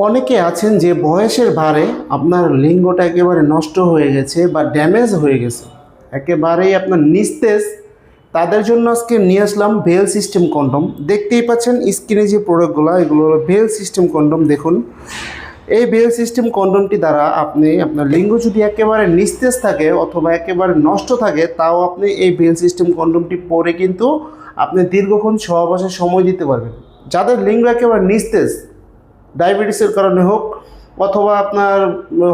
অনেকে আছেন যে বয়সের ভারে আপনার লিঙ্গটা একেবারে নষ্ট হয়ে গেছে বা ড্যামেজ হয়ে গেছে, একেবারেই আপনার নিস্তেজ। তাদের জন্য আজকে নিয়ে আসলাম ভেল সিস্টেম কন্ডম। দেখতেই পাচ্ছেন স্ক্রিনে যে প্রোডাক্টগুলো, এগুলো হলো ভেল সিস্টেম কন্ডম। দেখুন, এই ভেল সিস্টেম কন্ডমটি দ্বারা আপনি আপনার লিঙ্গ যদি একেবারে নিস্তেজ থাকে অথবা একেবারে নষ্ট থাকে, তাও আপনি এই ভেল সিস্টেম কন্ডমটি পরে কিন্তু আপনি দীর্ঘক্ষণ সহবাসে সময় দিতে পারবেন। যাদের লিঙ্গ একেবারে নিস্তেজ, ডায়াবেটিসের কারণে হোক অথবা আপনার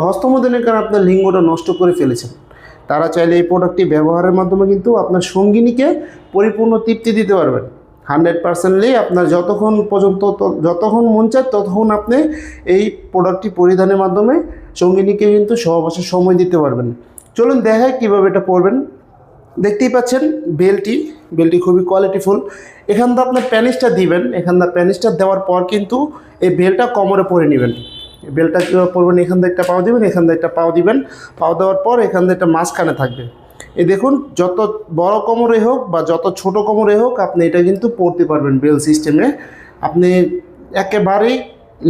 হস্তমৈথুনের কারণে আপনার লিঙ্গটা নষ্ট করে ফেলেছেন, তারা চাইলে এই প্রোডাক্টটি ব্যবহারের মাধ্যমে কিন্তু আপনার সঙ্গিনীকে পরিপূর্ণ তৃপ্তি দিতে পারবেন। 100%লি আপনার যতক্ষণ মন চায় ততক্ষণ আপনি এই প্রোডাক্টটি পরিধানের মাধ্যমে সঙ্গিনীকে কিন্তু সহবাসে সময় দিতে পারবেন। চলুন দেখায় কীভাবে এটা পরবেন। দেখতেই পাচ্ছেন বেলটি খুবই কোয়ালিটিফুল। এখান থেকে আপনার প্যানিসটা দিবেন, এখান থেকে প্যানিসটা দেওয়ার পর কিন্তু এই বেলটা কোমরে পরে নেবেন। বেলটা কীভাবে পরবেন, এখান থেকে একটা পাও দিবেন, এখান থেকে একটা পাও দিবেন। পাও দেওয়ার পর এখান থেকে একটা মাঝখানে থাকবে। এই দেখুন, যত বড় কোমরে হোক বা যত ছোট কোমরে হোক আপনি এটা কিন্তু পরতে পারবেন বেল সিস্টেমে। আপনি একেবারেই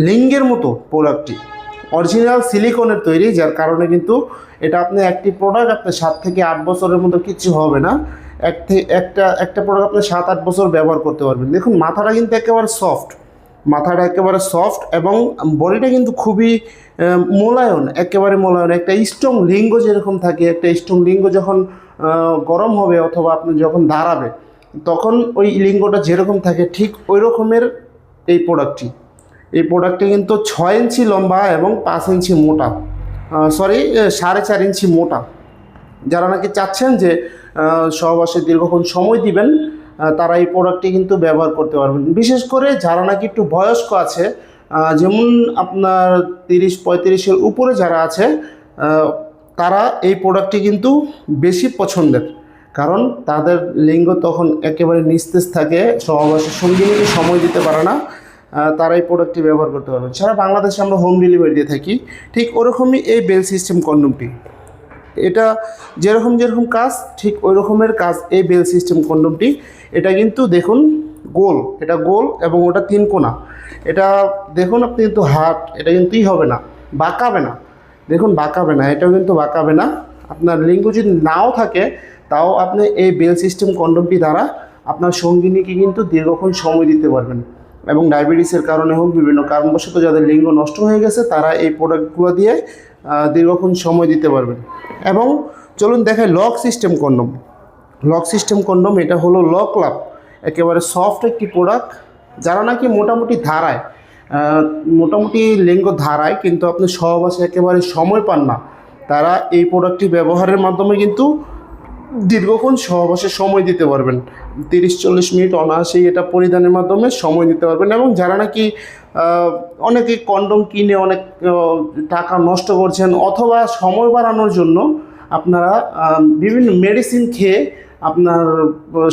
লিঙ্গের মতো প্রোডাক্টটি অরিজিনাল সিলিকনের তৈরি, যার কারণে কিন্তু এটা আপনি একটি প্রোডাক্ট আপনার 7 থেকে 8 বছরের মতো কিছু হবে না। একটা প্রোডাক্ট আপনি 7-8 বছর ব্যবহার করতে পারবেন। দেখুন, মাথাটা কিন্তু একেবারে সফট এবং বডিটা কিন্তু খুবই মোলায়ন, একেবারে মোলায়ন। একটা স্ট্রং লিঙ্গ যেরকম থাকে, একটা স্ট্রং লিঙ্গ যখন গরম হবে অথবা আপনি যখন দাঁড়াবে তখন ওই লিঙ্গটা যেরকম থাকে ঠিক ওই রকমের এই প্রোডাক্টটি কিন্তু 6 ইঞ্চি লম্বা এবং 5 ইঞ্চি মোটা, 4.5 ইঞ্চি মোটা। যারা নাকি চাচ্ছেন যে সহবাসে দীর্ঘক্ষণ সময় দিবেন, তারা এই প্রোডাক্টটি কিন্তু ব্যবহার করতে পারবেন। বিশেষ করে যারা নাকি একটু বয়স্ক আছে, যেমন আপনার 30-35-এর উপরে যারা আছে, তারা এই প্রোডাক্টটি কিন্তু বেশি পছন্দের, কারণ তাদের লিঙ্গ তখন একেবারে নিস্তেজ থাকে, সহবাসের সঙ্গিনীকে সময় দিতে পারে না। তারা এই প্রোডাক্টটি ব্যবহার করতে পারবেন। সারা বাংলাদেশে আমরা হোম ডেলিভারি দিয়ে থাকি। ঠিক ওরকমই এই বেল সিস্টেম কন্ডমটি, এটা যেরকম কাজ ঠিক ওই রকমের কাজ এই বেল সিস্টেম কন্ডমটি। এটা কিন্তু দেখুন এটা গোল এবং ওটা 3 কোণা। এটা দেখুন, আপনি কিন্তু এটা কিন্তু হবে না, বাঁকাবে না। দেখুন, বাঁকাবে না, এটাও কিন্তু বাঁকাবে না। আপনার লিঙ্গ যদি নাও থাকে তাও আপনি এই বেল সিস্টেম কন্ডমটি দ্বারা আপনার সঙ্গিনীকে কিন্তু দীর্ঘক্ষণ সময় দিতে পারবেন। এবং ডায়াবেটিসের কারণে হোক, বিভিন্ন কারণবশত যাদের লিঙ্গ নষ্ট হয়ে গেছে, তারা এই প্রোডাক্টগুলো দিয়ে দীর্ঘক্ষণ সময় দিতে পারবেন। এবং চলুন দেখায় লক সিস্টেম কন্ডম। এটা হলো লক লাভ, একেবারে সফট একটি প্রোডাক্ট। যারা নাকি মোটামুটি লিঙ্গ ধারায় কিন্তু আপনি সহবাসে একেবারে সময় পান না, তারা এই প্রোডাক্টটি ব্যবহারের মাধ্যমে কিন্তু দীর্ঘক্ষণ সহবাসে সময় দিতে পারবেন। 30-40 মিনিট অনায়াসেই এটা পরিধানের মাধ্যমে সময় দিতে পারবেন। এবং যারা নাকি অনেকে কন্ডম কিনে অনেক টাকা নষ্ট করছেন অথবা সময় বাড়ানোর জন্য আপনারা বিভিন্ন মেডিসিন খেয়ে আপনার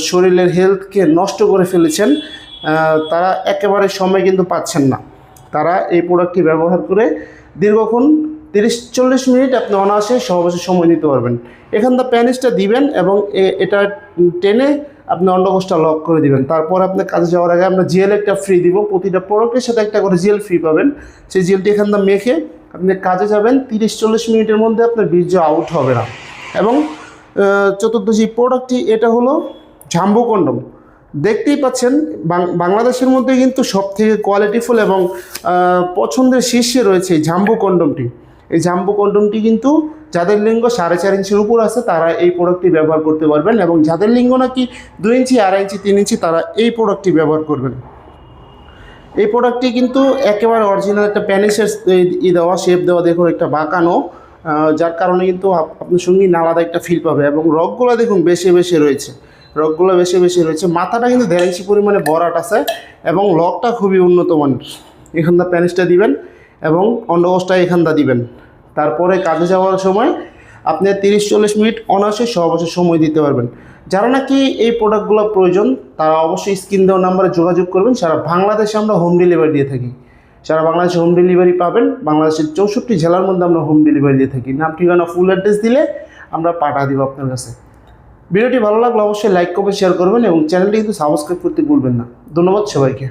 শরীরের হেলথকে নষ্ট করে ফেলেছেন, তারা একেবারে সময় কিন্তু পাচ্ছেন না। তারা এই প্রোডাক্টটি ব্যবহার করে দীর্ঘক্ষণ 30-40 মিনিট আপনি অনায়াসে সহবাসে সময় দিতে পারবেন। এখান থেকে প্যানিসটা দিবেন এবং এটা টেনে আপনি অন্ডকোষটা লক করে দিবেন। তারপর আপনি কাজে যাওয়ার আগে আমরা জেল একটা ফ্রি দিব, প্রতিটা প্রোডাক্টের সাথে একটা করে জেল ফ্রি পাবেন। সেই জেলটি এখান থেকে মেখে আপনি কাজে যাবেন, 30-40 মিনিটের মধ্যে আপনার বীর্য আউট হবে না। এবং চতুর্থ যে প্রোডাক্টটি, এটা হলো জাম্বো কন্ডম। দেখতেই পাচ্ছেন, বাংলাদেশের মধ্যে কিন্তু সবথেকে কোয়ালিটিফুল এবং পছন্দের শীর্ষে রয়েছে এই জাম্বো কন্ডমটি। এই জাম্বো কন্ডমটি কিন্তু যাদের লিঙ্গ 4.5 ইঞ্চির উপর আছে তারা এই প্রোডাক্টটি ব্যবহার করতে পারবেন, এবং যাদের লিঙ্গ নাকি 2 ইঞ্চি, 2.5 ইঞ্চি, 3 ইঞ্চি, তারা এই প্রোডাক্টটি ব্যবহার করবেন। এই প্রোডাক্টটি কিন্তু একেবারে অরিজিনাল একটা প্যানিসের দেওয়া, শেপ দেওয়া, দেখুন একটা বাঁকানো, যার কারণে কিন্তু আপনার সঙ্গে আলাদা একটা ফিল পাবে। এবং রগগুলো দেখুন বেশি রয়েছে। মাথাটা কিন্তু 1.5 ইঞ্চি পরিমাণে বরাট আছে এবং লকটা খুবই উন্নত মানের। এখানটা প্যানিসটা দিবেন এবং অন্ডকোষটা এখানটা দিবেন। তারপরে কাজে যাওয়ার সময় আপনি 30-40 মিনিট অনায়াসে সহবাসে সময় দিতে পারবেন। যারা নাকি এই প্রোডাক্টগুলো প্রয়োজন তারা অবশ্যই স্ক্রিন দেওয়া নাম্বারে যোগাযোগ করবেন। সারা বাংলাদেশে আমরা হোম ডেলিভারি দিয়ে থাকি। সারা বাংলাদেশে হোম ডেলিভারি পাবেন। বাংলাদেশের 64 জেলার মধ্যে আমরা হোম ডেলিভারি দিয়ে থাকি। নাম, ঠিকানা, ফুল অ্যাড্রেস দিলে আমরা পাঠিয়ে দেবো আপনার কাছে। ভিডিওটি ভালো লাগলে অবশ্যই লাইক করবেন, শেয়ার করবেন এবং চ্যানেলটি কিন্তু সাবস্ক্রাইব করতে ভুলবেন না। ধন্যবাদ সবাইকে।